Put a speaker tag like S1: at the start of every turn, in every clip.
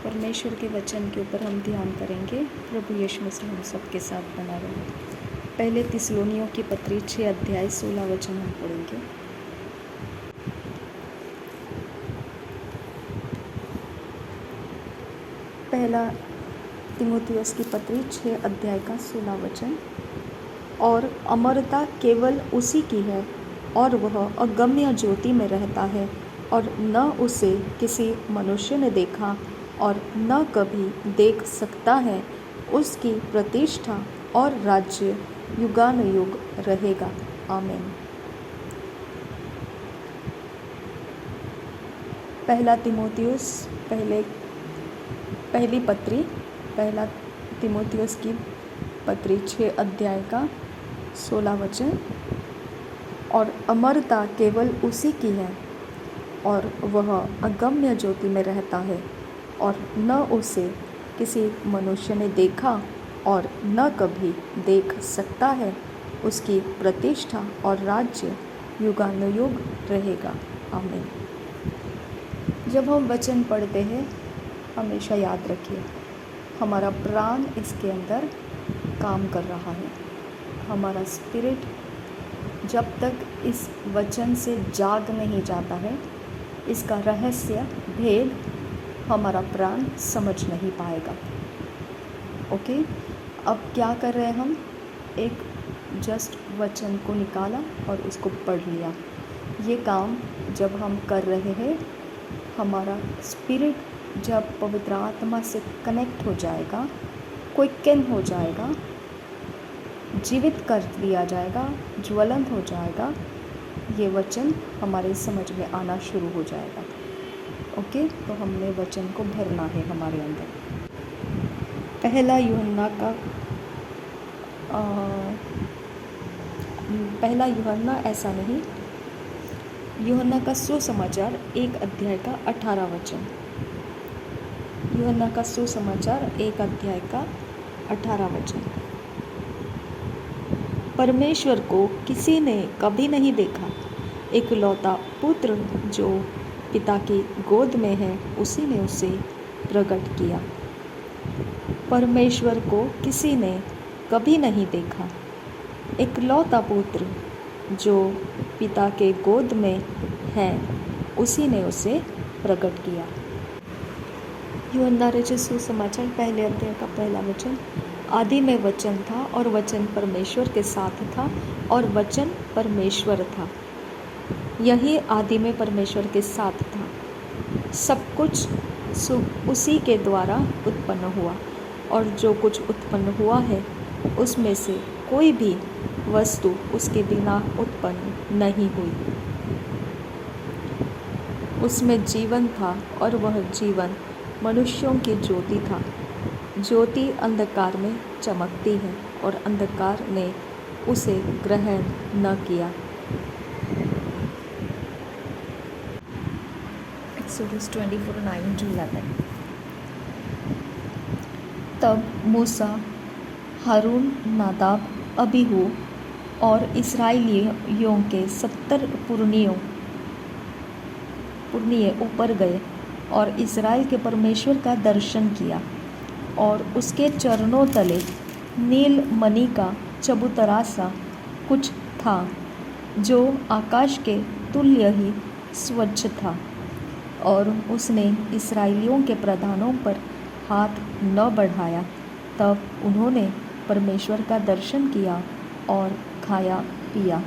S1: परमेश्वर के वचन के ऊपर हम ध्यान करेंगे। प्रभु यीशु मसीह हम सबके साथ बना रहे। पहले थिस्सलुनीयों की पत्री 6 अध्याय 16 वचन हम पढ़ेंगे। पहला तीमुथियुस की पत्री 6 अध्याय का 16 वचन। और अमरता केवल उसी की है और वह अगम्य ज्योति में रहता है और न उसे किसी मनुष्य ने देखा और न कभी देख सकता है। उसकी प्रतिष्ठा और राज्य युगानुयुग रहेगा। आमीन। पहला तीमुथियुस पहला तीमुथियुस की पत्री 6 अध्याय का 16 वचन। और अमरता केवल उसी की है और वह अगम्य ज्योति में रहता है और न उसे किसी मनुष्य ने देखा और न कभी देख सकता है। उसकी प्रतिष्ठा और राज्य युगानुयुग रहेगा। आमीन। जब हम वचन पढ़ते हैं हमेशा याद रखिए, हमारा प्राण इसके अंदर काम कर रहा है। हमारा स्पिरिट जब तक इस वचन से जाग नहीं जाता है, इसका रहस्य भेद हमारा प्राण समझ नहीं पाएगा। ओके, अब क्या कर रहे हैं हम? एक जस्ट वचन को निकाला और उसको पढ़ लिया। ये काम जब हम कर रहे हैं, हमारा स्पिरिट जब पवित्र आत्मा से कनेक्ट हो जाएगा, क्विकन हो जाएगा, जीवित कर दिया जाएगा, ज्वलंत हो जाएगा, ये वचन हमारे समझ में आना शुरू हो जाएगा। ओके, तो हमने वचन को भरना है हमारे अंदर। पहला यूहन्ना ऐसा नहीं, यूहन्ना का सुसमाचार 1 अध्याय का 18 वचन। यूहन्ना का सुसमाचार 1 अध्याय का 18 वचन। परमेश्वर को किसी ने कभी नहीं देखा, एकलौता पुत्र जो पिता की गोद में है, उसी ने उसे प्रकट किया। परमेश्वर को किसी ने कभी नहीं देखा, एकलौता पुत्र जो पिता के गोद में है, उसी ने उसे प्रकट किया। यूहन्ना रचित सुसमाचार 1 अध्याय का 1 वचन। आदि में वचन था और वचन परमेश्वर के साथ था और वचन परमेश्वर था। यही आदि में परमेश्वर के साथ था। सब कुछ उसी के द्वारा उत्पन्न हुआ और जो कुछ उत्पन्न हुआ है उसमें से कोई भी वस्तु उसके बिना उत्पन्न नहीं हुई। उसमें जीवन था और वह जीवन मनुष्यों की ज्योति था। ज्योति अंधकार में चमकती है और अंधकार ने उसे ग्रहण न किया। एक्सोडस 24:9-11। तब मूसा, हारून, नादाब, अबीहू और इस्राएलियों के 70 पुरनिये ऊपर गए और इस्राएल के परमेश्वर का दर्शन किया। और उसके चरणों तले नील मणि का चबूतरा सा कुछ था, जो आकाश के तुल्य ही स्वच्छ था। और उसने इस्राएलियों के प्रधानों पर हाथ न बढ़ाया। तब उन्होंने परमेश्वर का दर्शन किया और खाया पिया।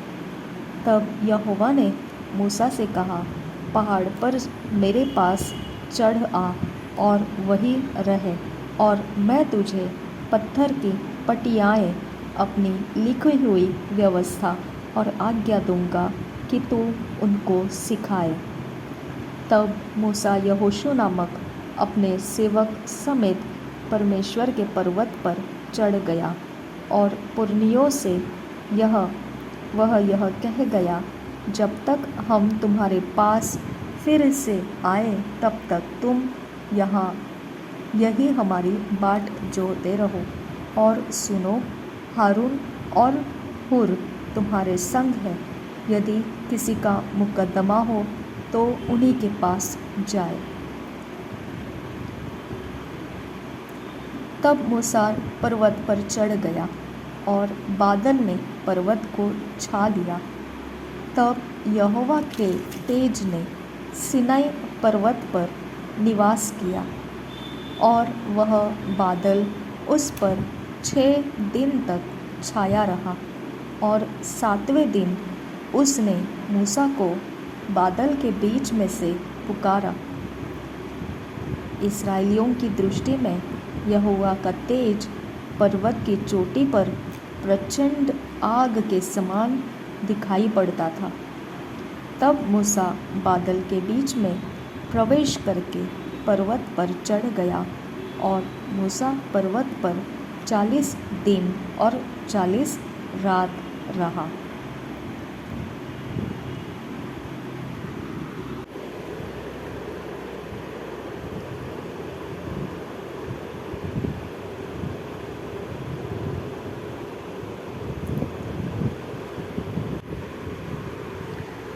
S1: तब यहोवा ने मूसा से कहा, पहाड़ पर मेरे पास चढ़ आ और वहीं रह, और मैं तुझे पत्थर की पटियाएँ, अपनी लिखी हुई व्यवस्था और आज्ञा दूंगा कि तू उनको सिखाए। तब मूसा यहोशू नामक अपने सेवक समेत परमेश्वर के पर्वत पर चढ़ गया और पुरनियों से वह यह कह गया, जब तक हम तुम्हारे पास फिर से आए तब तक तुम यही हमारी बाट जोहते रहो। और सुनो, हारून और हुर तुम्हारे संग है। यदि किसी का मुकद्दमा हो तो उन्हीं के पास जाए। तब मूसा पर्वत पर चढ़ गया और बादल ने पर्वत को छा लिया। तब यहोवा के तेज ने सिनाई पर्वत पर निवास किया और वह बादल उस पर 6 दिन तक छाया रहा। और 7वें दिन उसने मूसा को बादल के बीच में से पुकारा। इस्राएलियों की दृष्टि में यहोवा का तेज पर्वत की चोटी पर प्रचंड आग के समान दिखाई पड़ता था। तब मूसा बादल के बीच में प्रवेश करके पर्वत पर चढ़ गया और मूसा पर्वत पर 40 दिन और 40 रात रहा।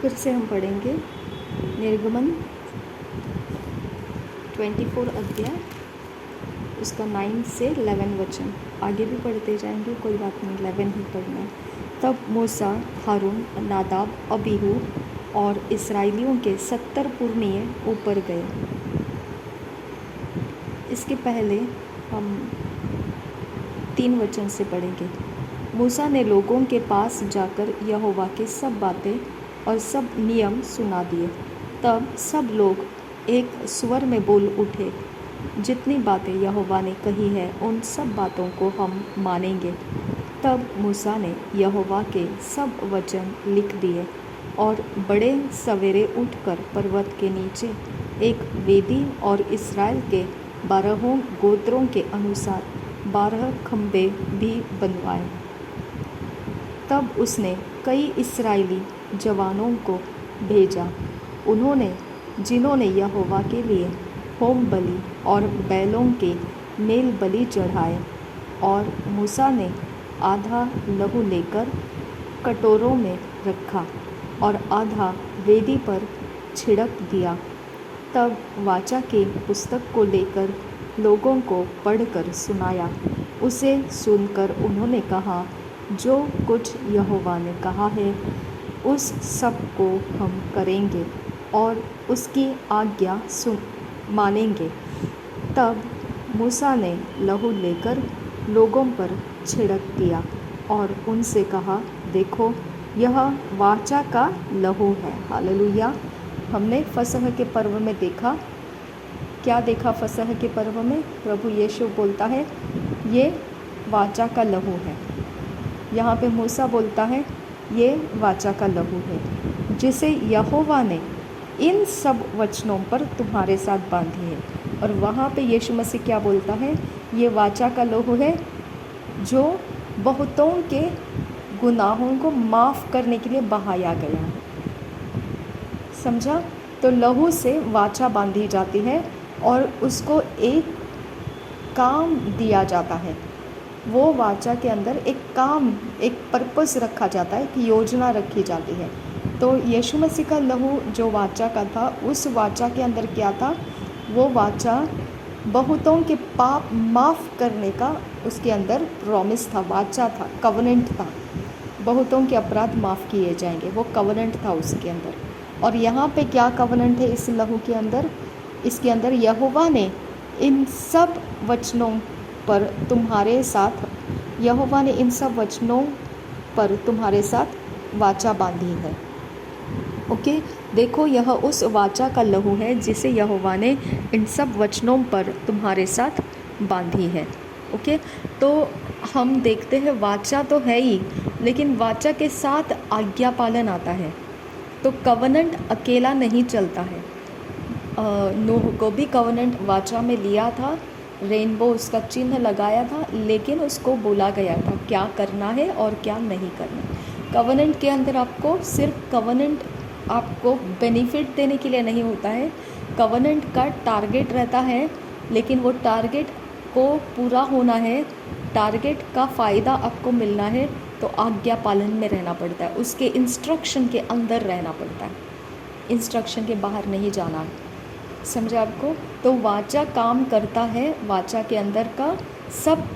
S1: फिर से हम पढ़ेंगे निर्गमन 24 अध्याय, उसका 9 से 11 वचन। आगे भी पढ़ते जाएंगे, कोई बात नहीं, 11 ही पढ़ना है। तब मूसा, हारून, नादाब, अबीहू और इस्राएलियों के 70 पुरनिये ऊपर गए। इसके पहले हम 3 वचन से पढ़ेंगे। मूसा ने लोगों के पास जाकर यहोवा के सब बातें और सब नियम सुना दिए। तब सब लोग एक स्वर में बोल उठे, जितनी बातें यहोवा ने कही है उन सब बातों को हम मानेंगे। तब मूसा ने यहोवा के सब वचन लिख दिए और बड़े सवेरे उठकर पर्वत के नीचे एक वेदी और इस्राएल के 12 गोत्रों के अनुसार 12 खम्भे भी बनवाए। तब उसने कई इस्राएली जवानों को भेजा, जिन्होंने यहोवा के लिए होम बलि और बैलों के मेल बलि चढ़ाए। और मूसा ने आधा लहू लेकर कटोरों में रखा और आधा वेदी पर छिड़क दिया। तब वाचा की पुस्तक को लेकर लोगों को पढ़कर सुनाया। उसे सुनकर उन्होंने कहा, जो कुछ यहोवा ने कहा है उस सब को हम करेंगे और उसकी आज्ञा मानेंगे। तब मूसा ने लहू लेकर लोगों पर छिड़क दिया और उनसे कहा, देखो, यह वाचा का लहू है। हालेलुया। हमने फसह के पर्व में देखा, क्या देखा फसह के पर्व में? प्रभु यीशु बोलता है ये वाचा का लहू है। यहाँ पे मूसा बोलता है ये वाचा का लहू है, जिसे यहोवा ने इन सब वचनों पर तुम्हारे साथ बांधी है। और वहाँ पे यीशु मसीह क्या बोलता है? ये वाचा का लहू है जो बहुतों के गुनाहों को माफ़ करने के लिए बहाया गया है। समझा? तो लहू से वाचा बांधी जाती है और उसको एक काम दिया जाता है। वो वाचा के अंदर एक काम, एक पर्पस रखा जाता है, एक योजना रखी जाती है। तो यीशु मसीह का लहू जो वाचा का था, उस वाचा के अंदर क्या था? वो वाचा बहुतों के पाप माफ़ करने का उसके अंदर प्रॉमिस था, वाचा था, कवनेंट था। बहुतों के अपराध माफ़ किए जाएंगे, वो कवनेंट था उसके अंदर। और यहाँ पे क्या कवनेंट है इस लहू के अंदर? इसके अंदर यहोवा ने इन सब वचनों पर तुम्हारे साथ, यहोवा ने इन सब वचनों पर तुम्हारे साथ वाचा बांधी है। ओके, देखो, यह उस वाचा का लहू है जिसे यहोवा ने इन सब वचनों पर तुम्हारे साथ बांधी है। ओके, तो हम देखते हैं वाचा तो है ही, लेकिन वाचा के साथ आज्ञा पालन आता है। तो कवनेंट अकेला नहीं चलता है। नूह को भी कवनेंट वाचा में लिया था, रेनबो उसका चिन्ह लगाया था, लेकिन उसको बोला गया था क्या करना है और क्या नहीं करना। कवनेंट के अंदर आपको सिर्फ कवनेंट आपको बेनिफिट देने के लिए नहीं होता है, कवनेंट का टारगेट रहता है, लेकिन वो टारगेट को पूरा होना है, टारगेट का फ़ायदा आपको मिलना है, तो आज्ञा पालन में रहना पड़ता है, उसके इंस्ट्रक्शन के अंदर रहना पड़ता है, इंस्ट्रक्शन के बाहर नहीं जाना है। समझा आपको? तो वाचा काम करता है, वाचा के अंदर का सब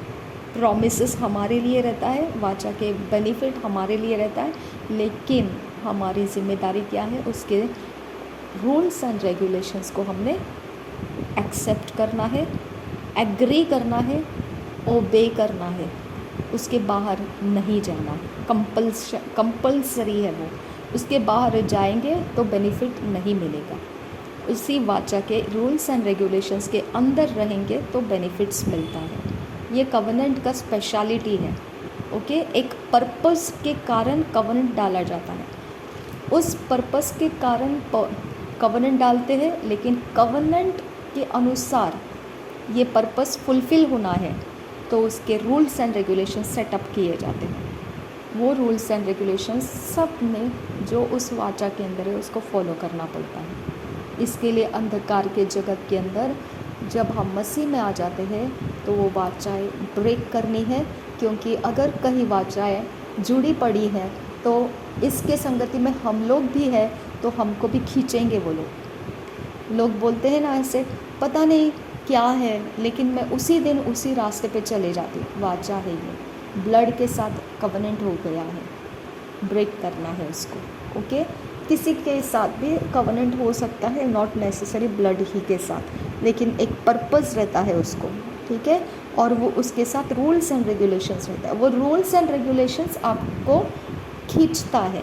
S1: प्रॉमिसेस हमारे लिए रहता है, वाचा के बेनिफिट हमारे लिए रहता है, लेकिन हमारी जिम्मेदारी क्या है, उसके रूल्स एंड रेगुलेशंस को हमने एक्सेप्ट करना है, एग्री करना है, ओबे करना है, उसके बाहर नहीं जाना है। कंपल्सरी है वो, उसके बाहर जाएंगे तो बेनिफिट नहीं मिलेगा। उसी वाचा के रूल्स एंड रेगुलेशंस के अंदर रहेंगे तो बेनिफिट्स मिलता है। ये कवनेंट का स्पेशलिटी है। ओके, एक पर्पस के कारण कवनेंट डाला जाता है, उस पर्पस के कारण कवनेंट डालते हैं, लेकिन कवनेंट के अनुसार ये पर्पस फुलफ़िल होना है तो उसके रूल्स एंड रेगुलेशंस सेटअप किए जाते हैं। वो रूल्स एंड रेगुलेशंस सब में जो उस वाचा के अंदर है उसको फॉलो करना पड़ता है। इसके लिए अंधकार के जगत के अंदर जब हम मसीह में आ जाते हैं तो वो वाचाएं ब्रेक करनी है, क्योंकि अगर कहीं वाचाएं जुड़ी पड़ी हैं तो इसके संगति में हम लोग भी हैं तो हमको भी खींचेंगे वो लोग बोलते हैं ना ऐसे, पता नहीं क्या है, लेकिन मैं उसी दिन उसी रास्ते पे चले जाती हूँ। वाचा है ये, ब्लड के साथ कवनेंट हो गया है, ब्रेक करना है उसको। ओके, किसी के साथ भी कवनेंट हो सकता है, नॉट नेसेसरी ब्लड ही के साथ, लेकिन एक पर्पस रहता है उसको, ठीक है, और वो उसके साथ रूल्स एंड रेगुलेशंस रहता है। वो रूल्स एंड रेगुलेशंस आपको खींचता है,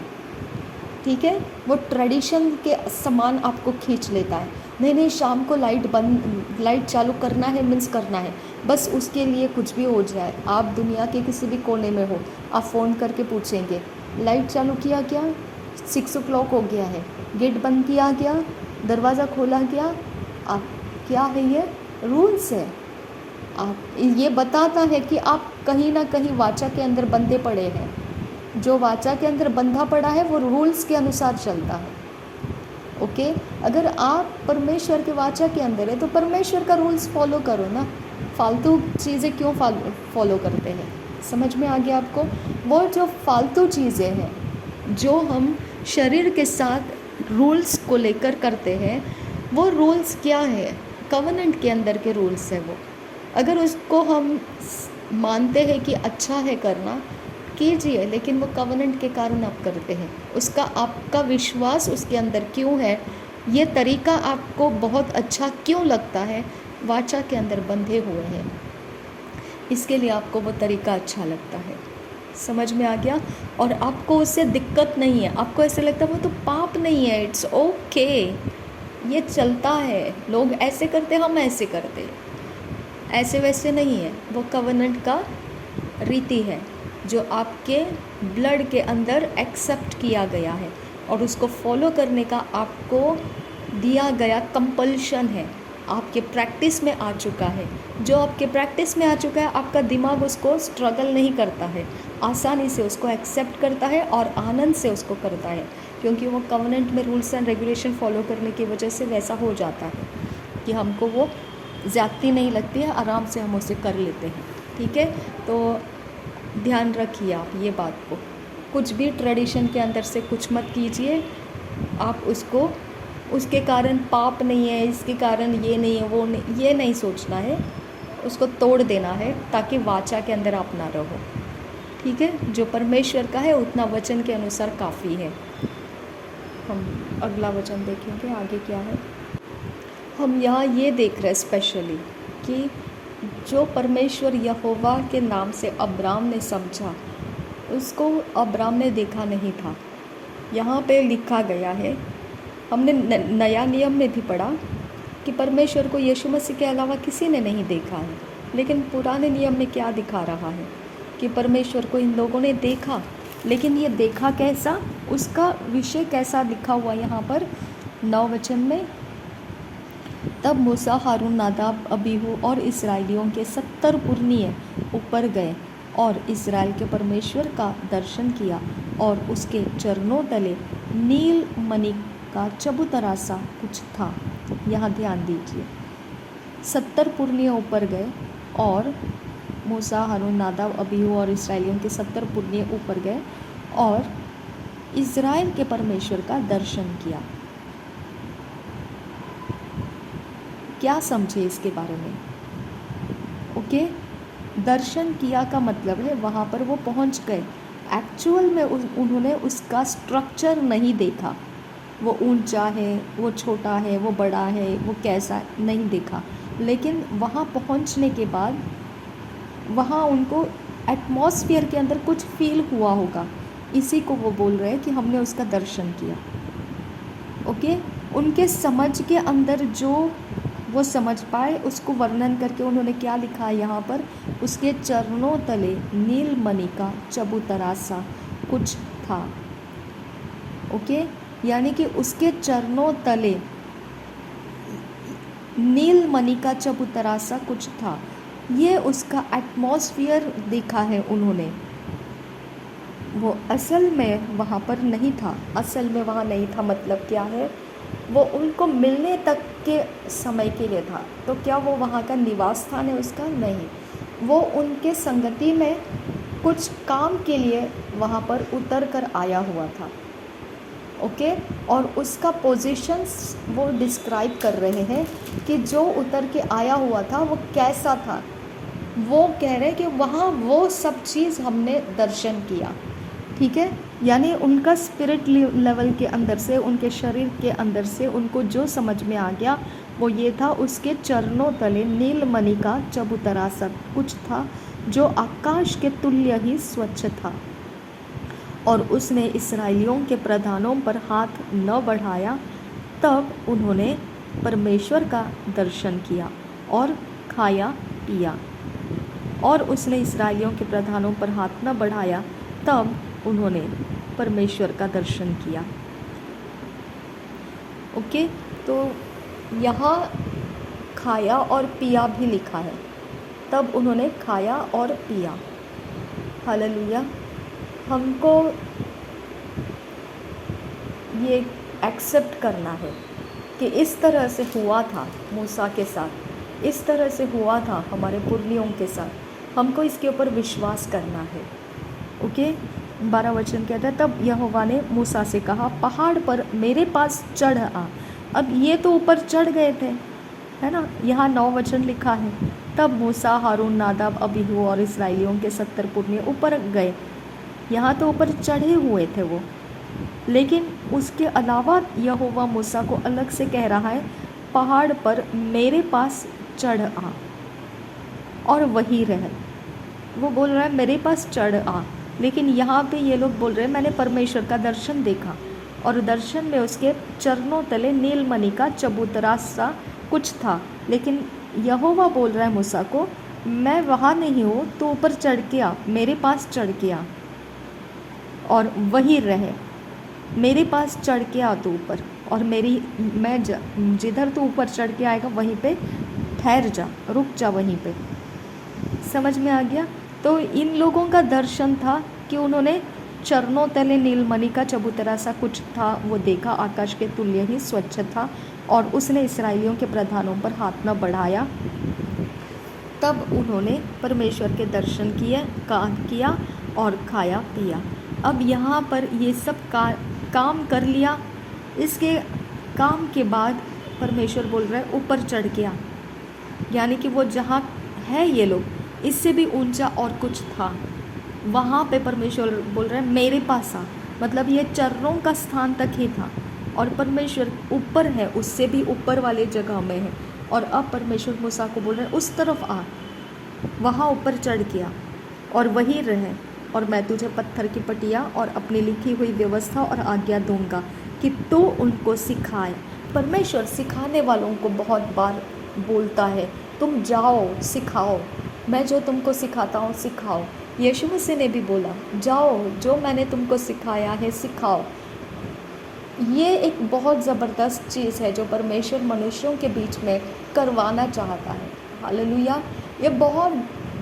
S1: ठीक है, वो ट्रेडिशन के समान आपको खींच लेता है। नहीं, शाम को लाइट चालू करना है मीन्स करना है, बस उसके लिए कुछ भी हो जाए। आप दुनिया के किसी भी कोने में हो, आप फ़ोन करके पूछेंगे लाइट चालू किया क्या, 6 o'clock हो गया है, गेट बंद किया क्या, दरवाज़ा खोला क्या, आप क्या है, ये रूल्स है। आप ये बताता है कि आप कहीं ना कहीं वाचा के अंदर बंधे पड़े हैं। जो वाचा के अंदर बंधा पड़ा है वो रूल्स के अनुसार चलता है। ओके, अगर आप परमेश्वर के वाचा के अंदर है तो परमेश्वर का रूल्स फॉलो करो ना, फालतू चीज़ें क्यों फॉलो करते हैं। समझ में आ गया आपको? वो जो फालतू चीज़ें हैं जो हम शरीर के साथ रूल्स को लेकर करते हैं, वो रूल्स क्या है, कवनेंट के अंदर के रूल्स है वो। अगर उसको हम मानते हैं कि अच्छा है करना, कीजिए, लेकिन वो कवनेंट के कारण आप करते हैं, उसका आपका विश्वास उसके अंदर क्यों है, ये तरीका आपको बहुत अच्छा क्यों लगता है, वाचा के अंदर बंधे हुए हैं, इसके लिए आपको वो तरीका अच्छा लगता है। समझ में आ गया? और आपको उससे दिक्कत नहीं है, आपको ऐसे लगता है वो तो पाप नहीं है, इट्स ओके, ये चलता है, लोग ऐसे करते हम ऐसे करते, ऐसे वैसे नहीं है। वो कवनेंट का रीति है जो आपके ब्लड के अंदर एक्सेप्ट किया गया है और उसको फॉलो करने का आपको दिया गया कंपल्शन है, आपके प्रैक्टिस में आ चुका है। जो आपके प्रैक्टिस में आ चुका है, आपका दिमाग उसको स्ट्रगल नहीं करता है, आसानी से उसको एक्सेप्ट करता है और आनंद से उसको करता है, क्योंकि वो कवनेंट में रूल्स एंड रेगुलेशन फॉलो करने की वजह से वैसा हो जाता है कि हमको वो ज़्यादती नहीं लगती है, आराम से हम उसे कर लेते हैं। ठीक है, तो ध्यान रखिए आप ये बात को, कुछ भी ट्रेडिशन के अंदर से कुछ मत कीजिए। आप उसको उसके कारण पाप नहीं है, इसके कारण ये नहीं है, वो नहीं, ये नहीं सोचना है, उसको तोड़ देना है ताकि वाचा के अंदर आप ना रहो। ठीक है, जो परमेश्वर का है उतना वचन के अनुसार काफ़ी है। हम अगला वचन देखेंगे आगे क्या है। हम यहाँ ये देख रहे हैं स्पेशली कि जो परमेश्वर यहोवा के नाम से अब्राम ने समझा, उसको अब्राम ने देखा नहीं था। यहाँ पे लिखा गया है, हमने नया नियम में भी पढ़ा कि परमेश्वर को यीशु मसीह के अलावा किसी ने नहीं देखा है, लेकिन पुराने नियम में क्या दिखा रहा है कि परमेश्वर को इन लोगों ने देखा, लेकिन ये देखा कैसा, उसका विषय कैसा लिखा हुआ यहाँ पर 9 वचन में। तब मूसा, हारून, नादाब, अबीहू और इस्राएलियों के 70 पुरनिये ऊपर गए और इस्राएल के परमेश्वर का दर्शन किया और उसके चरणों तले नील मणि का चबूतरा सा कुछ था। यहाँ ध्यान दीजिए, 70 पुरनिये ऊपर गए और मूसा, हारून, नादाब, अबीहू और इस्राएलियों के 70 पुरनिये ऊपर गए और इस्राएल के परमेश्वर का दर्शन किया। क्या समझे इसके बारे में? ओके, दर्शन किया का मतलब है वहाँ पर वो पहुँच गए। एक्चुअल में उन्होंने उसका स्ट्रक्चर नहीं देखा, वो ऊंचा है, वो छोटा है, वो बड़ा है, वो कैसा, नहीं देखा। लेकिन वहाँ पहुँचने के बाद वहाँ उनको एटमॉस्फेयर के अंदर कुछ फील हुआ होगा, इसी को वो बोल रहे हैं कि हमने उसका दर्शन किया। ओके, उनके समझ के अंदर जो वो समझ पाए उसको वर्णन करके उन्होंने क्या लिखा है यहाँ पर, उसके चरणों तले नीलमणि का चबूतरा सा कुछ था। ओके, यानी कि उसके चरणों तले नीलमणि का चबूतरा सा कुछ था। ये उसका एटमॉस्फियर देखा है उन्होंने, वो असल में वहाँ पर नहीं था। असल में वहाँ नहीं था मतलब क्या है, वो उनको मिलने तक के समय के लिए था। तो क्या वो वहाँ का निवास स्थान है उसका? नहीं, वो उनके संगति में कुछ काम के लिए वहाँ पर उतर कर आया हुआ था। ओके, और उसका पोजीशंस वो डिस्क्राइब कर रहे हैं कि जो उतर के आया हुआ था वो कैसा था। वो कह रहे हैं कि वहाँ वो सब चीज़ हमने दर्शन किया। ठीक है, यानी उनका स्पिरिट लेवल के अंदर से, उनके शरीर के अंदर से उनको जो समझ में आ गया वो ये था, उसके चरणों तले नीलमणि का चबूतरा सा कुछ था जो आकाश के तुल्य ही स्वच्छ था। और उसने इस्राएलियों के प्रधानों पर हाथ न बढ़ाया। तब उन्होंने परमेश्वर का दर्शन किया और खाया पिया। और उसने इस्राएलियों के प्रधानों पर हाथ न बढ़ाया, तब उन्होंने परमेश्वर का दर्शन किया। ओके, तो यहाँ खाया और पिया भी लिखा है, तब उन्होंने खाया और पिया। हालेलुया। हमको ये एक्सेप्ट करना है कि इस तरह से हुआ था मूसा के साथ, इस तरह से हुआ था हमारे पुरनियों के साथ। हमको इसके ऊपर विश्वास करना है। ओके, 12 वचन कहता है, तब यहोवा ने मूसा से कहा, पहाड़ पर मेरे पास चढ़ आ। अब ये तो ऊपर चढ़ गए थे, है ना। यहाँ 9 वचन लिखा है, तब मूसा, हारून, नादाब, अबीहू और इस्राएलियों के 70 पुरनिये ऊपर गए। यहाँ तो ऊपर चढ़े हुए थे वो, लेकिन उसके अलावा यहोवा मूसा को अलग से कह रहा है, पहाड़ पर मेरे पास चढ़ आ और वहीं रह। वो बोल रहा है मेरे पास चढ़ आ, लेकिन यहाँ पे ये लोग बोल रहे हैं मैंने परमेश्वर का दर्शन देखा, और दर्शन में उसके चरणों तले नीलमणि का चबूतरा सा कुछ था। लेकिन यहोवा बोल रहा है मूसा को, मैं वहाँ नहीं हूँ, तो ऊपर चढ़ के आ, मेरे पास चढ़ के आ और वहीं रहे। मेरे पास चढ़ के आ तू ऊपर, और मैं जिधर तू ऊपर चढ़ के आएगा वहीं पे ठहर जा, रुक जा वहीं पे। समझ में आ गया। तो इन लोगों का दर्शन था कि उन्होंने चरणों तले नीलमणि का चबूतरा सा कुछ था वो देखा, आकाश के तुल्य ही स्वच्छ था। और उसने इस्राएलियों के प्रधानों पर हाथ न बढ़ाया। तब उन्होंने परमेश्वर के दर्शन किया और खाया पिया। अब यहाँ पर ये सब काम कर लिया। इसके काम के बाद परमेश्वर बोल रहा है ऊपर चढ़ के आ, यानी कि वो जहाँ है ये लोग इससे भी ऊंचा और कुछ था, वहाँ पे परमेश्वर बोल रहा है मेरे पास आ। मतलब ये चरणों का स्थान तक ही था, और परमेश्वर ऊपर है, उससे भी ऊपर वाले जगह में है। और अब परमेश्वर मूसा को बोल रहे हैं उस तरफ आ, वहाँ ऊपर चढ़ के आ और वहीं रहे, और मैं तुझे पत्थर की पटिया और अपनी लिखी हुई व्यवस्था और आज्ञा दूंगा कि तू उनको सिखाए। परमेश्वर सिखाने वालों को बहुत बार बोलता है तुम जाओ सिखाओ, मैं जो तुमको सिखाता हूँ सिखाओ। यीशु मसीह ने भी बोला जाओ, जो मैंने तुमको सिखाया है सिखाओ। ये एक बहुत ज़बरदस्त चीज़ है जो परमेश्वर मनुष्यों के बीच में करवाना चाहता है। हालेलुया। ये बहुत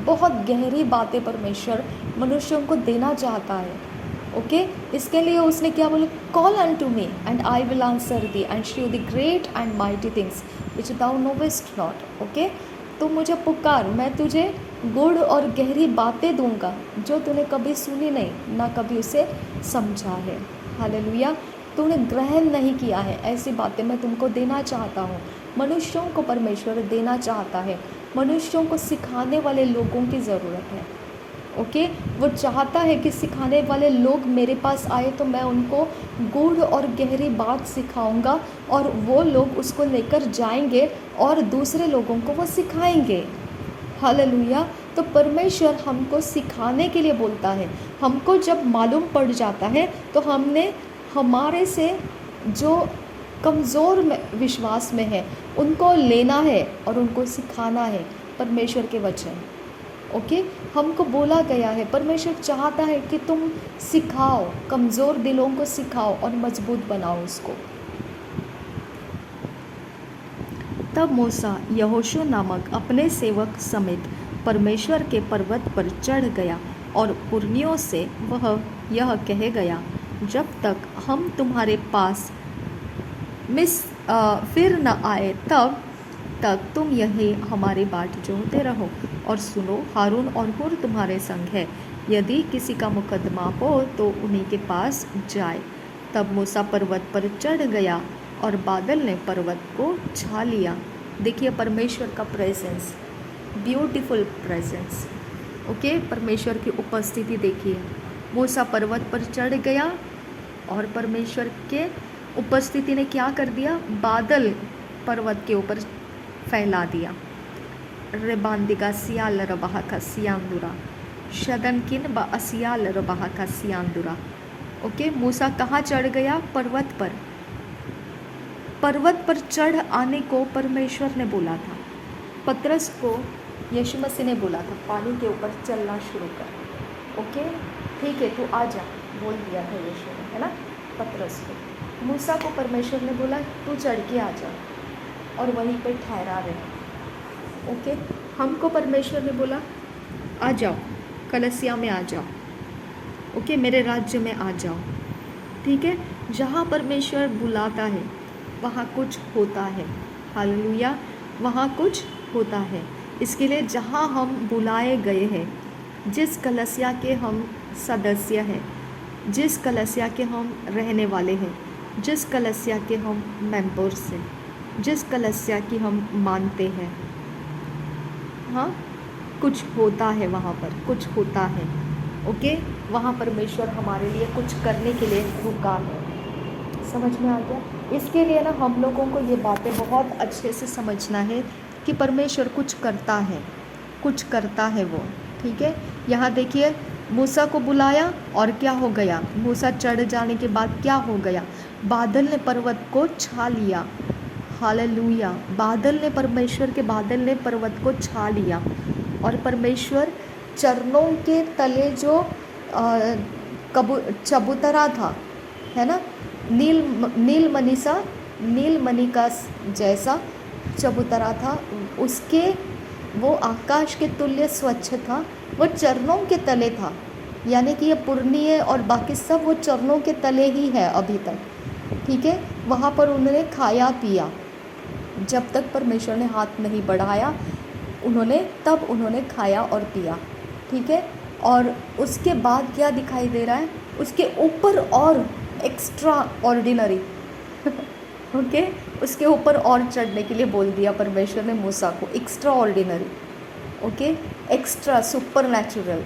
S1: बहुत गहरी बातें परमेश्वर मनुष्यों को देना चाहता है। ओके, इसके लिए उसने क्या बोला, call unto me and I will answer thee and show the great and mighty things which thou knowest not. Okay, तो मुझे पुकार, मैं तुझे गुड़ और गहरी बातें दूंगा जो तूने कभी सुनी नहीं, ना कभी उसे समझा है। हालेलुया। तूने ग्रहण नहीं किया है, ऐसी बातें मैं तुमको देना चाहता हूँ। मनुष्यों को परमेश्वर देना चाहता है। मनुष्यों को सिखाने वाले लोगों की ज़रूरत है। ओके, वो चाहता है कि सिखाने वाले लोग मेरे पास आए तो मैं उनको गूढ़ और गहरी बात सिखाऊंगा और वो लोग उसको लेकर जाएंगे और दूसरे लोगों को वो सिखाएंगे। हालेलुया। तो परमेश्वर हमको सिखाने के लिए बोलता है। हमको जब मालूम पड़ जाता है तो हमने हमारे से जो कमज़ोर विश्वास में है उनको लेना है और उनको सिखाना है परमेश्वर के वचन। ओके, हमको बोला गया है, परमेश्वर चाहता है कि तुम सिखाओ, कमज़ोर दिलों को सिखाओ और मजबूत बनाओ उसको। तब मूसा यहोशू नामक अपने सेवक समेत परमेश्वर के पर्वत पर चढ़ गया और पुरनियों से वह यह कह गया, जब तक हम तुम्हारे पास फिर न आए तब तक तुम यही हमारी बाट जोहते रहो। और सुनो, हारून और हुर तुम्हारे संग है, यदि किसी का मुकदमा हो तो उन्हीं के पास जाए। तब मूसा पर्वत पर चढ़ गया और बादल ने पर्वत को छा लिया। देखिए परमेश्वर का प्रेजेंस, ब्यूटीफुल प्रेजेंस। ओके, परमेश्वर की उपस्थिति देखिए। मूसा पर्वत पर चढ़ गया और परमेश्वर के उपस्थिति ने क्या कर दिया, बादल पर्वत के ऊपर फैला दिया। रेबांदिगा सियाल रबाहा का सियांदुरा शदनकिन ब असियाल रबाहा का सियांदुरा। ओके, मूसा कहाँ चढ़ गया, पर्वत पर। पर्वत पर चढ़ आने को परमेश्वर ने बोला था। पतरस को यीशु मसीह ने बोला था, पानी के ऊपर चलना शुरू कर। ओके, ठीक है, तू आ जा, बोल दिया था यीशु ने, है ना, पतरस को। मूसा को परमेश्वर ने बोला, तू चढ़ के आ जा और वहीं पे ठहरा रहे। ओके, हमको परमेश्वर ने बोला, आ जाओ, कलसिया में आ जाओ। ओके, मेरे राज्य में आ जाओ। ठीक है, जहाँ परमेश्वर बुलाता है वहाँ कुछ होता है। हालेलुया, वहाँ कुछ होता है। इसके लिए जहाँ हम बुलाए गए हैं, जिस कलसिया के हम सदस्य हैं, जिस कलसिया के हम रहने वाले हैं, जिस कलसिया के हम मेंबर्स हैं, जिस कलसिया की हम मानते हैं, हाँ, कुछ होता है वहाँ पर, कुछ होता है। ओके, वहाँ परमेश्वर हमारे लिए कुछ करने के लिए रुका है। समझ में आ गया? इसके लिए ना हम लोगों को ये बातें बहुत अच्छे से समझना है कि परमेश्वर कुछ करता है, कुछ करता है वो। ठीक है, यहाँ देखिए, मूसा को बुलाया और क्या हो गया, मूसा चढ़ जाने के बाद क्या हो गया, बादल ने पर्वत को छा लिया। हालेलुया, बादल ने, परमेश्वर के बादल ने पर्वत को छा लिया और परमेश्वर चरणों के तले जो चबूतरा था, है ना, नीलमणि का जैसा चबूतरा था, उसके वो आकाश के तुल्य स्वच्छ था, वो चरणों के तले था। यानी कि ये पुरनिये और बाकी सब वो चरणों के तले ही है अभी तक। ठीक है, वहाँ पर उन्होंने खाया पिया, जब तक परमेश्वर ने हाथ नहीं बढ़ाया तब उन्होंने खाया और पिया। ठीक है, और उसके बाद क्या दिखाई दे रहा है, उसके ऊपर और एक्स्ट्रा ऑर्डिनरी ओके, उसके ऊपर और चढ़ने के लिए बोल दिया परमेश्वर ने मूसा को, extra ordinary. Okay, extra, super natural,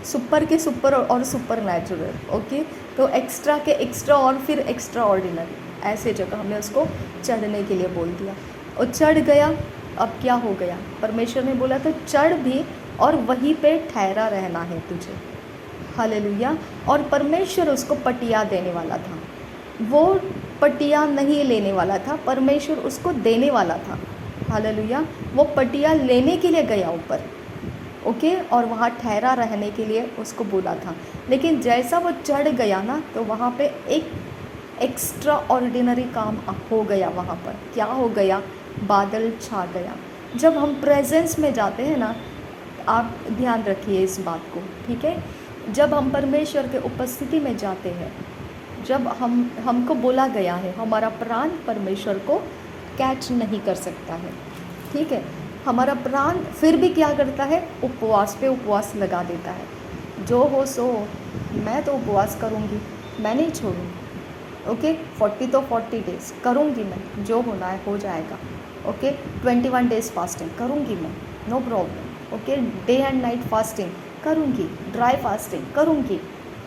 S1: super के सुपर और सुपर नेचुरल। ओके, तो एक्स्ट्रा के एक्स्ट्रा और फिर एक्स्ट्रा ऑर्डिनरी, ऐसे जगह हमने उसको चढ़ने के लिए बोल दिया और चढ़ गया। अब क्या हो गया, परमेश्वर ने बोला तो चढ़ भी और वहीं पे ठहरा रहना है तुझे। हालेलुया, और परमेश्वर उसको पटिया देने वाला था, वो पटिया नहीं लेने वाला था, परमेश्वर उसको देने वाला था। हालेलुया, वो पटिया लेने के लिए गया ऊपर। ओके, और वहाँ ठहरा रहने के लिए उसको बोला था। लेकिन जैसा वो चढ़ गया ना, तो वहाँ पे एक एक्स्ट्रा ऑर्डिनरी काम हो गया। वहाँ पर क्या हो गया, बादल छा गया। जब हम प्रेजेंस में जाते हैं ना, आप ध्यान रखिए इस बात को। ठीक है, जब हम परमेश्वर के उपस्थिति में जाते हैं, जब हमको बोला गया है, हमारा प्राण परमेश्वर को कैच नहीं कर सकता है। ठीक है, हमारा प्राण फिर भी क्या करता है, उपवास पे उपवास लगा देता है। जो हो सो, मैं तो उपवास करूँगी, मैं नहीं छोड़ूँ। ओके 40 तो 40 डेज़ करूँगी मैं, जो होना है हो जाएगा। ओके 21 डेज़ फास्टिंग करूँगी मैं, no problem. Okay day and night fasting करूँगी, ड्राई फास्टिंग करूँगी,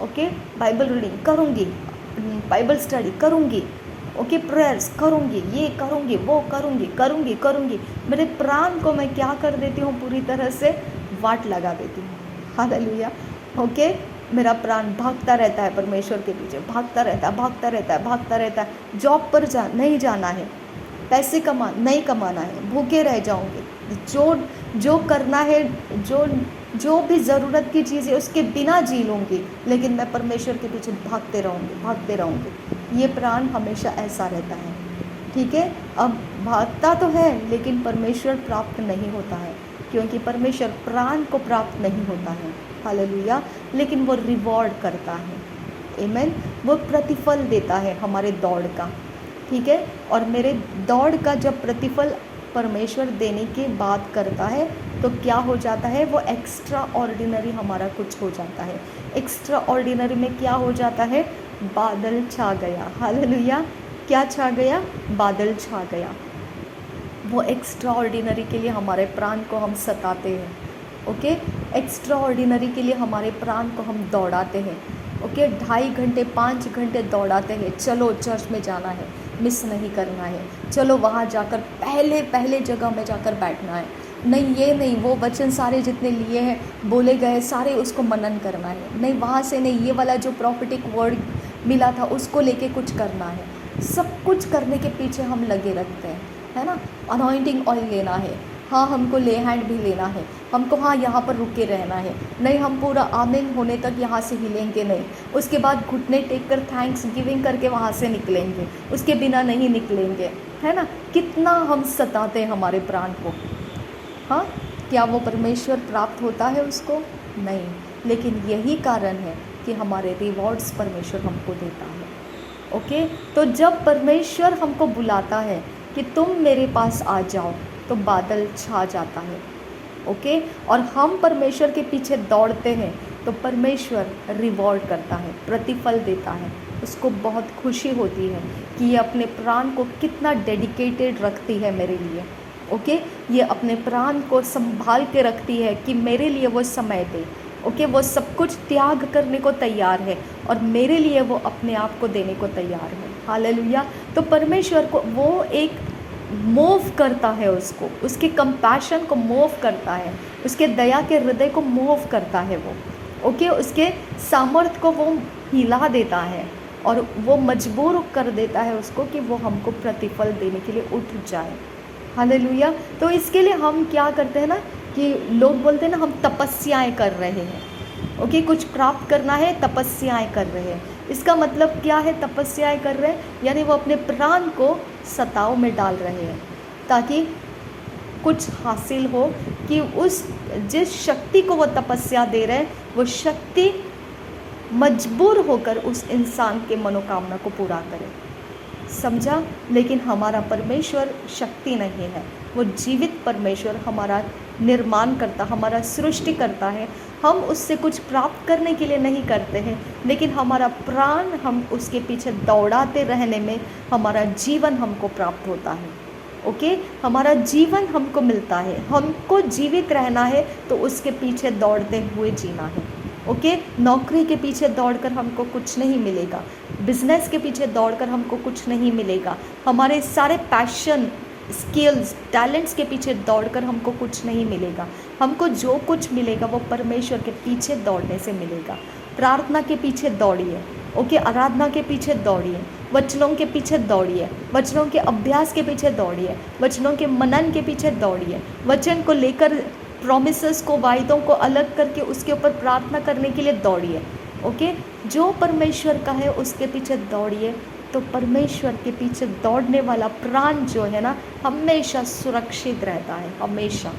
S1: ओके बाइबल रीडिंग करूँगी, बाइबल स्टडी करूँगी, ओके प्रेयर्स करूँगी, ये करूँगी, वो करूँगी, करूँगी करूँगी। मेरे प्राण को मैं क्या कर देती हूँ, पूरी तरह से वाट लगा देती हूँ। हालेलुया। ओके मेरा प्राण भागता रहता है परमेश्वर के पीछे, भागता रहता है, भागता रहता है, भागता रहता है। जॉब पर नहीं जाना है, पैसे नहीं कमाना है, भूखे रह जाऊंगे, जो करना है, जो भी ज़रूरत की चीज़ है उसके बिना जी लूँगी, लेकिन मैं परमेश्वर के पीछे भागते रहूँगी। ये प्राण हमेशा ऐसा रहता है, ठीक है। अब भागता तो है लेकिन परमेश्वर प्राप्त नहीं होता है, क्योंकि परमेश्वर प्राण को प्राप्त नहीं होता है। हालेलुया। लेकिन वो रिवॉर्ड करता है, आमीन, वो प्रतिफल देता है हमारे दौड़ का, ठीक है। और मेरे दौड़ का जब प्रतिफल परमेश्वर देने की बात करता है तो क्या हो जाता है, वो एक्स्ट्रा ऑर्डिनरी हमारा कुछ हो जाता है। एक्स्ट्रा ऑर्डिनरी में क्या हो जाता है, बादल छा गया। हालेलुया। क्या छा गया, बादल छा गया। वो एक्स्ट्रा ऑर्डिनरी के लिए हमारे प्राण को हम सताते हैं, ओके एक्स्ट्रा ऑर्डिनरी के लिए हमारे प्राण को हम दौड़ाते हैं, ओके 2.5 घंटे 5 घंटे दौड़ाते हैं। चलो चर्च में जाना है, मिस नहीं करना है, चलो वहाँ जाकर पहले जगह में जाकर बैठना है, नहीं ये नहीं, वो वचन सारे जितने लिए हैं बोले गए सारे उसको मनन करना है, नहीं वहाँ से नहीं, ये वाला जो प्रॉफिटिक वर्ड मिला था उसको लेके कुछ करना है। सब कुछ करने के पीछे हम लगे रहते हैं, है ना। अनॉइंटिंग ऑयल लेना है, हाँ हमको ले हैंड भी लेना है, हमको हाँ यहाँ पर रुके रहना है, नहीं हम पूरा आमीन होने तक यहाँ से हिलेंगे नहीं, उसके बाद घुटने टेक कर थैंक्स गिविंग करके वहाँ से निकलेंगे, उसके बिना नहीं निकलेंगे, है ना। कितना हम सताते हैं हमारे प्राण को। हाँ क्या वो परमेश्वर प्राप्त होता है उसको, नहीं, लेकिन यही कारण है कि हमारे रिवॉर्ड्स परमेश्वर हमको देता है। ओके तो जब परमेश्वर हमको बुलाता है कि तुम मेरे पास आ जाओ, तो बादल छा जाता है, ओके और हम परमेश्वर के पीछे दौड़ते हैं तो परमेश्वर रिवॉर्ड करता है, प्रतिफल देता है। उसको बहुत खुशी होती है कि ये अपने प्राण को कितना डेडिकेटेड रखती है मेरे लिए, ओके ये अपने प्राण को संभाल के रखती है कि मेरे लिए वो समय दे, ओके वो सब कुछ त्याग करने को तैयार है और मेरे लिए वो अपने आप को देने को तैयार है। हालेलुया। तो परमेश्वर को वो एक मूव करता है, उसको उसके कंपैशन को मूव करता है, उसके दया के हृदय को मूव करता है वो, ओके उसके सामर्थ्य को वो हिला देता है और वो मजबूर कर देता है उसको कि वो हमको प्रतिफल देने के लिए उठ जाए। हालेलुया। तो इसके लिए हम क्या करते हैं ना, कि लोग बोलते हैं ना हम तपस्याएं कर रहे हैं, ओके कुछ प्राप्त करना है तपस्याएं कर रहे हैं। इसका मतलब क्या है, तपस्याएं कर रहे हैं यानी वो अपने प्राण को सताव में डाल रहे हैं ताकि कुछ हासिल हो, कि उस जिस शक्ति को वो तपस्या दे रहे हैं वो शक्ति मजबूर होकर उस इंसान के मनोकामना को पूरा करे। समझा। लेकिन हमारा परमेश्वर शक्ति नहीं है, वो जीवित परमेश्वर हमारा निर्माण करता, हमारा सृष्टि करता है। हम उससे कुछ प्राप्त करने के लिए नहीं करते हैं, लेकिन हमारा प्राण हम उसके पीछे दौड़ाते रहने में हमारा जीवन हमको प्राप्त होता है, ओके हमारा जीवन हमको मिलता है। हमको जीवित रहना है तो उसके पीछे दौड़ते हुए जीना है, ओके नौकरी के पीछे दौड़कर हमको कुछ नहीं मिलेगा, बिजनेस के पीछे दौड़कर हमको कुछ नहीं मिलेगा, हमारे सारे पैशन स्किल्स टैलेंट्स के पीछे दौड़कर हमको कुछ नहीं मिलेगा। हमको जो कुछ मिलेगा वो परमेश्वर के पीछे दौड़ने से मिलेगा। प्रार्थना के पीछे दौड़िए, ओके आराधना के पीछे दौड़िए, वचनों के पीछे दौड़िए, वचनों के अभ्यास के पीछे दौड़िए, वचनों के मनन के पीछे दौड़िए, वचन को लेकर प्रॉमिसेस को वायदों को अलग करके उसके ऊपर प्रार्थना करने के लिए दौड़िए, ओके जो परमेश्वर का है उसके पीछे दौड़िए। तो परमेश्वर के पीछे दौड़ने वाला प्राण जो है ना हमेशा सुरक्षित रहता है, हमेशा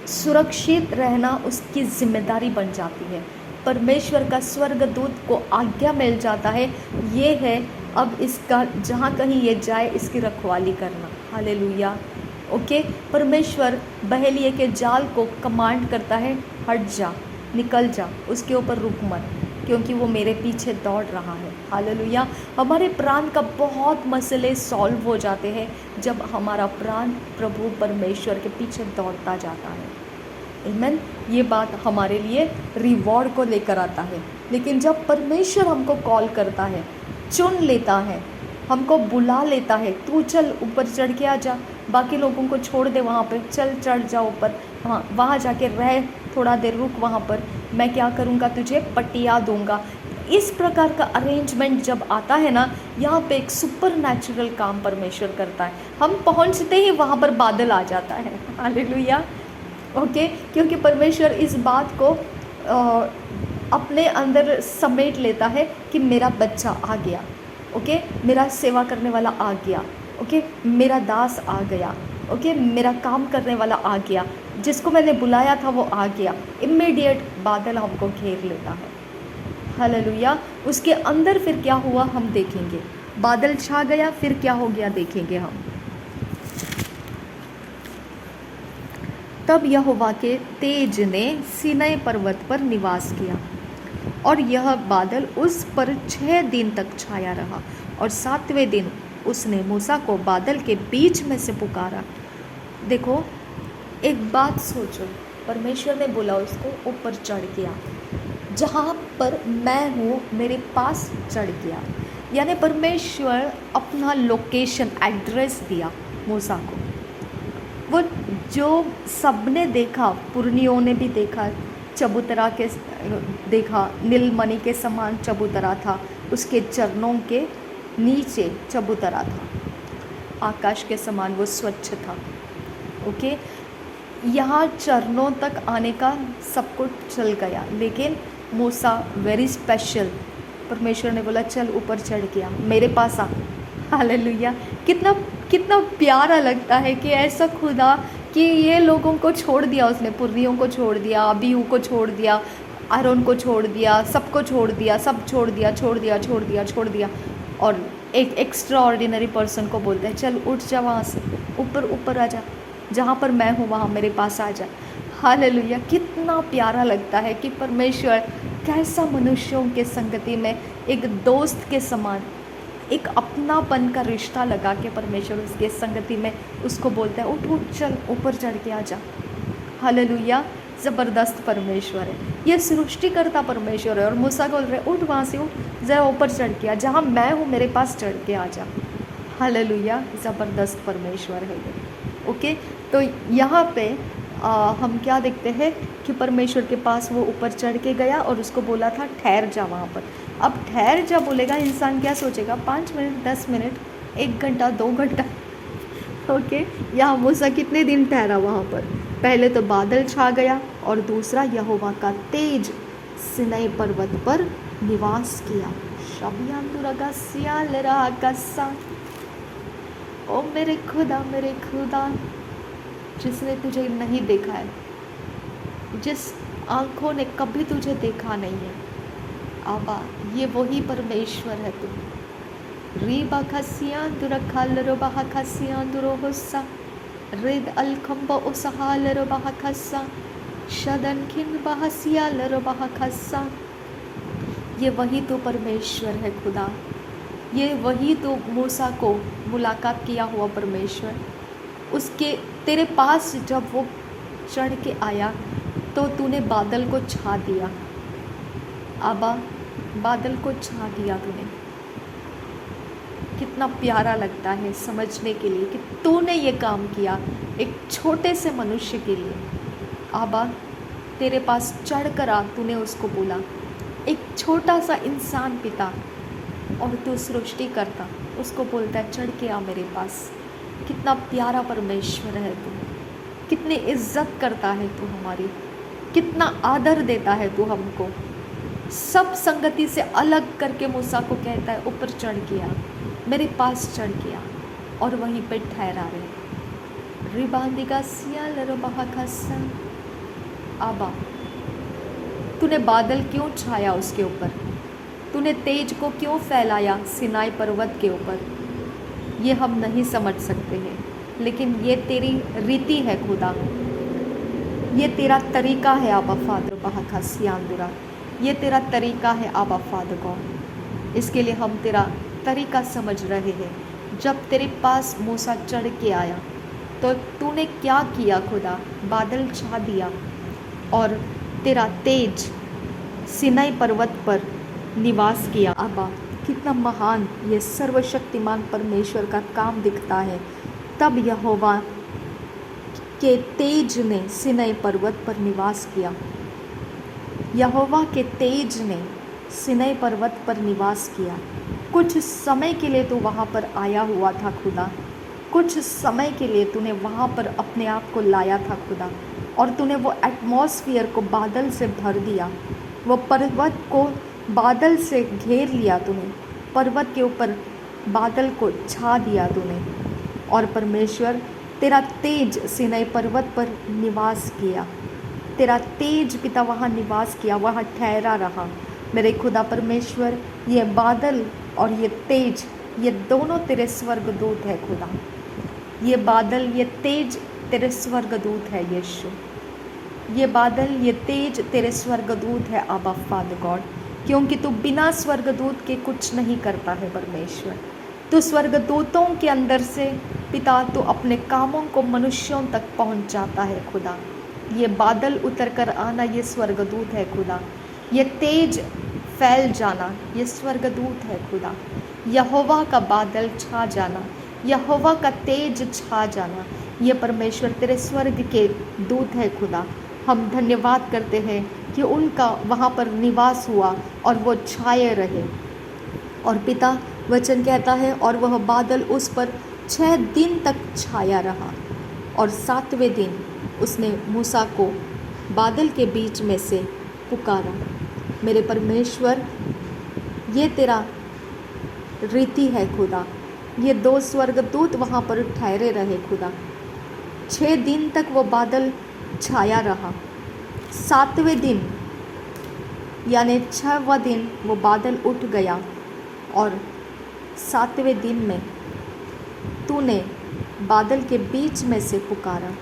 S1: सुरक्षित रहना उसकी जिम्मेदारी बन जाती है। परमेश्वर का स्वर्गदूत को आज्ञा मिल जाता है, ये है अब इसका जहाँ कहीं ये जाए इसकी रखवाली करना। हालेलुया। ओके परमेश्वर बहेलिए के जाल को कमांड करता है, हट जा, निकल जा, उसके ऊपर रुक मत, क्योंकि वो मेरे पीछे दौड़ रहा है। हालेलुया। हमारे प्राण का बहुत मसले सॉल्व हो जाते हैं जब हमारा प्राण प्रभु परमेश्वर के पीछे दौड़ता जाता है। आमीन। ये बात हमारे लिए रिवॉर्ड को लेकर आता है। लेकिन जब परमेश्वर हमको कॉल करता है, चुन लेता है, हमको बुला लेता है, तू चल ऊपर चढ़ के आ जा, बाकी लोगों को छोड़ दे, वहाँ पे चल चढ़ जा ऊपर, वहाँ जाके रह, थोड़ा देर रुक वहाँ पर, मैं क्या करूँगा, तुझे पटिया दूँगा। इस प्रकार का अरेंजमेंट जब आता है ना, यहाँ पे एक सुपर नेचुरल काम परमेश्वर करता है। हम पहुँचते ही वहाँ पर बादल आ जाता है। हालेलुया। ओके, क्योंकि परमेश्वर इस बात को अपने अंदर समेट लेता है कि मेरा बच्चा आ गया, ओके, मेरा सेवा करने वाला आ गया, ओके, मेरा दास आ गया, ओके, मेरा काम करने वाला आ गया, जिसको मैंने बुलाया था वो आ गया। इमीडिएट बादल हमको घेर लेता है। हालेलुया। उसके अंदर फिर क्या हुआ हम देखेंगे। बादल छा गया, फिर क्या हो गया देखेंगे हम। तब यहोवा के तेज ने सीनै पर्वत पर निवास किया और यह बादल उस पर 6 दिन तक छाया रहा, और 7वें दिन उसने मूसा को बादल के बीच में से पुकारा। देखो, एक बात सोचो, परमेश्वर ने बोला उसको ऊपर चढ़ गया, जहाँ पर मैं हूँ मेरे पास चढ़ गया। यानी परमेश्वर अपना लोकेशन, एड्रेस दिया मूसा को। वो जो सबने देखा, पुरनियों ने भी देखा, चबूतरा के देखा, नीलमणि के समान चबूतरा था, उसके चरणों के नीचे चबूतरा था, आकाश के समान वो स्वच्छ था। ओके, यहाँ चरणों तक आने का सब कुछ चल गया, लेकिन मूसा वेरी स्पेशल, परमेश्वर ने बोला चल ऊपर चढ़ गया, मेरे पास आ। हालेलुया। कितना कितना प्यारा लगता है कि ऐसा खुदा कि ये लोगों को छोड़ दिया उसने, पुर्रियों को छोड़ दिया, अबीहू को छोड़ दिया, आरोन को छोड़ दिया, सबको छोड़ दिया, सब छोड़ दिया, छोड़ दिया, छोड़ दिया, छोड़ दिया, और एक एक्स्ट्रा ऑर्डिनरी पर्सन को बोलते हैं चल उठ जा, वहाँ से ऊपर ऊपर आ जा, जहाँ पर मैं हूँ वहाँ मेरे पास आ जा। हालेलुया। कितना प्यारा लगता है कि परमेश्वर कैसा मनुष्यों के संगति में एक दोस्त के समान, एक अपनापन का रिश्ता लगा के परमेश्वर उसके संगति में उसको बोलता है उठ उठ चल ऊपर चढ़ के आ जा। हालेलुया। ज़बरदस्त परमेश्वर है, ये सृष्टिकर्ता परमेश्वर है, और मूसा को बोल रहे उठ वहाँ से, उठ ज़रा ऊपर चढ़ के आ, जहाँ मैं हूँ मेरे पास चढ़ के आ जा। हालेलुया। ज़बरदस्त परमेश्वर है ये। ओके, तो यहाँ पे हम क्या देखते हैं कि परमेश्वर के पास वो ऊपर चढ़ के गया और उसको बोला था ठहर जा वहाँ पर। अब ठहर जा बोलेगा, इंसान क्या सोचेगा, 5 मिनट, 10 मिनट, 1 घंटा, 2 घंटा। ओके, यहाँ मूसा कितने दिन ठहरा वहाँ पर। पहले तो बादल छा गया, और दूसरा यहोवा का तेज सीनै पर्वत पर निवास किया। ओ मेरे खुदा, जिसने तुझे नहीं देखा है, जिस आँखों ने कभी तुझे देखा नहीं है, आबा ये वही परमेश्वर है तू। रीबा खसियां दुरखाल रोबा खसियां दुरोहसा रिद अलखम्बा उसहाल रोबा खसा शदन खिन बहसिया रोबा खसा। ये वही तो परमेश्वर है खुदा, ये वही तो मूसा को मुलाकात किया हुआ परमेश्वर। उसके तेरे पास जब वो चढ़ के आया तो तूने बादल को छा दिया, आबा बादल को छा दिया तूने। कितना प्यारा लगता है समझने के लिए कि तूने ये काम किया एक छोटे से मनुष्य के लिए। आबा तेरे पास चढ़ कर आ, तूने उसको बोला, एक छोटा सा इंसान पिता, और तू सृष्टि करता उसको बोलता है चढ़ के आ मेरे पास। कितना प्यारा परमेश्वर है तू, कितनी इज्जत करता है तू हमारी, कितना आदर देता है तू हमको। सब संगति से अलग करके मूसा को कहता है ऊपर चढ़ गया, मेरे पास चढ़ गया, और वहीं पे ठहरा रहे। रिबांदिका सिया लरबहा खसा। आबा तूने बादल क्यों छाया उसके ऊपर, तूने तेज को क्यों फैलाया सीनै पर्वत के ऊपर, ये हम नहीं समझ सकते हैं, लेकिन ये तेरी रीति है खुदा, ये तेरा तरीका है आबा फादर बहाका सियांदुरा, ये तेरा तरीका है आबा फादर गॉड।
S2: इसके लिए हम तेरा तरीका समझ रहे हैं। जब तेरे पास मूसा चढ़ के आया तो तूने क्या किया खुदा? बादल छा दिया और तेरा तेज सिनाई पर्वत पर निवास किया।
S1: अब्बा, कितना महान ये सर्वशक्तिमान परमेश्वर का काम दिखता है। तब यहोवा के तेज ने सिनाई पर्वत पर निवास किया। यहोवा के तेज ने सिनाई पर्वत पर निवास किया। कुछ समय के लिए तू वहाँ पर आया हुआ था खुदा। कुछ समय के लिए तूने वहाँ पर अपने आप को लाया था खुदा, और तूने वो एटमॉस्फियर को बादल से भर दिया। वो पर्वत को बादल से घेर लिया तूने। पर्वत के ऊपर बादल को छा दिया तूने। और परमेश्वर, तेरा तेज सिनाई पर्वत पर निवास किया। तेरा तेज पिता वहाँ निवास किया, वहाँ ठहरा रहा। मेरे खुदा परमेश्वर, ये बादल और ये तेज, ये दोनों तेरे स्वर्गदूत है खुदा। ये बादल, ये तेज तेरे स्वर्गदूत है यीशु। ये बादल, ये तेज तेरे स्वर्गदूत है आबा फादर गॉड, क्योंकि तू बिना स्वर्गदूत के कुछ नहीं करता है परमेश्वर। तू स्वर्गदूतों के अंदर से पिता, तू अपने कामों को मनुष्यों तक पहुंचाता है खुदा। ये बादल उतर कर आना, ये स्वर्गदूत है खुदा। ये तेज फैल जाना, ये स्वर्गदूत है खुदा। यहोवा का बादल छा जाना, यहोवा का तेज छा जाना, ये परमेश्वर तेरे स्वर्ग के दूत है खुदा। हम धन्यवाद करते हैं कि उनका वहाँ पर निवास हुआ और वो छाए रहे। और पिता, वचन कहता है, और वह बादल उस पर 6 दिन तक छाया रहा, और 7वें दिन उसने मूसा को बादल के बीच में से पुकारा। मेरे परमेश्वर, ये तेरा रीति है खुदा। ये 2 स्वर्गदूत वहाँ पर ठहरे रहे खुदा। 6 दिन तक वो बादल छाया रहा। 7वें दिन यानी 6वां दिन वो बादल उठ गया, और 7वें दिन में तूने बादल के बीच में से पुकारा।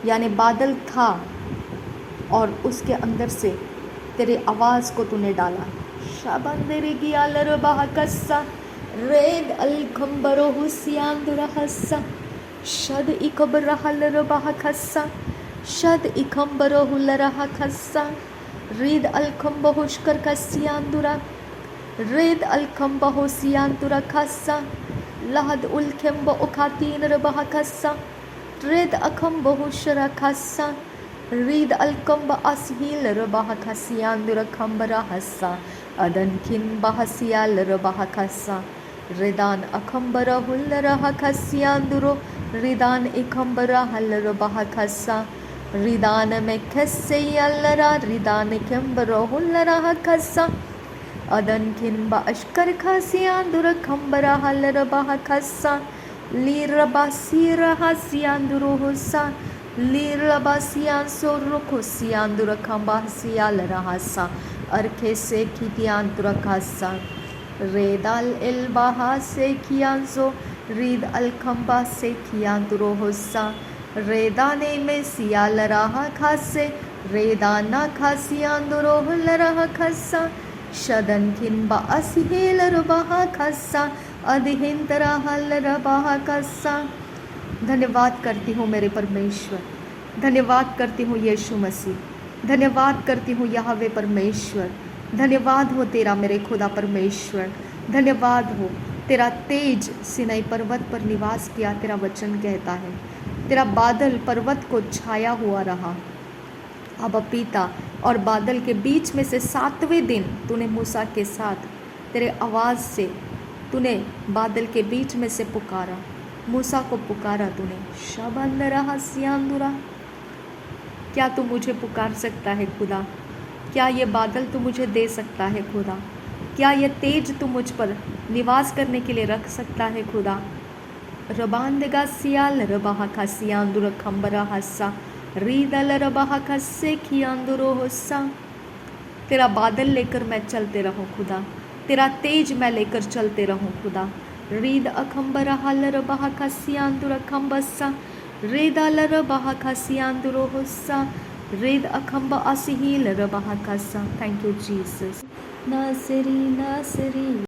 S1: यानी बादल था और उसके अंदर से तेरे आवाज़ को तूने डाला। शाबंदरी गियालर बाहकस्सा रेद अलखंबरो हुसियांदुरहस्सा शद इकबरहलर बाहकस्सा शद इकंबरो हुलरहकस्सा रीद अलखंबहुष्कर कस्यांदुरा रेद अलखंबहुसियांदुरा खस्सा लहद उल्खंब उखातीन बाहकस्सा रेद अखंबहुशरा खस्सा रीद अलकंब असहील रबाह खसियांदुर खंबरा हस्सा अदनखिन बहसियाल रबाह खस्सा रिदान अखंबरा हुल्लरह खसियांदुरो रिदान इखंबरा हल रबाह खस्सा रिदान में खस्से यल्लरा रिदान खंबरा हुल्लरह खस्सा अदनखिन बअश्कर खसियांदुर खंबरा हल रबाह खस्सा लीरबा सीरह सियांदुरो हुस्सा लीरबासियान सोरुखुसियान दुरखंबासियाल रहसा अरखे से खितियान दुरखसा रेदाल एलबाहा से खियांसो रीद अलखंबा से खियान दुरोहसा रेदाने में सियाल रहा खासे रेदाना खासियान दुरोहल रहा खसा शदन खिनबा असिहेल रबाहा खसा अधिहिन तरहल रबाहा खसा। धन्यवाद करती हूँ मेरे परमेश्वर, धन्यवाद करती हूँ यीशु मसीह, धन्यवाद करती हूँ यहोवे परमेश्वर। धन्यवाद हो तेरा मेरे खुदा परमेश्वर, धन्यवाद हो तेरा तेज सिनाई पर्वत पर निवास किया। तेरा वचन कहता है तेरा बादल पर्वत को छाया हुआ रहा। अब पिता, और बादल के बीच में से 7वें दिन तूने मूसा के साथ तेरे आवाज़ से तूने बादल के बीच में से पुकारा, मूसा को पुकारा तूने। शबंद रहा सियांदुरा, क्या तू मुझे पुकार सकता है खुदा? क्या ये बादल तू मुझे दे सकता है खुदा? क्या ये तेज तू मुझ पर निवास करने के लिए रख सकता है खुदा? रबांदगा सियाल रबाहा का सियांदुर खंबरा हस्सा रीदल रबाहा का से खियांदुरो हस्सा। तेरा बादल लेकर मैं चलते रहूँ खुदा, तेरा तेज मैं लेकर चलते रहूँ खुदा। रीद अखंबरा हलर बहा खसियांदुर खंबस्सा रेदालर बहा खसियांदुरो हुस्सा
S2: Read Akhamba Asihil Rabahakasa. Thank you, Jesus. Nasiri, Nasiri,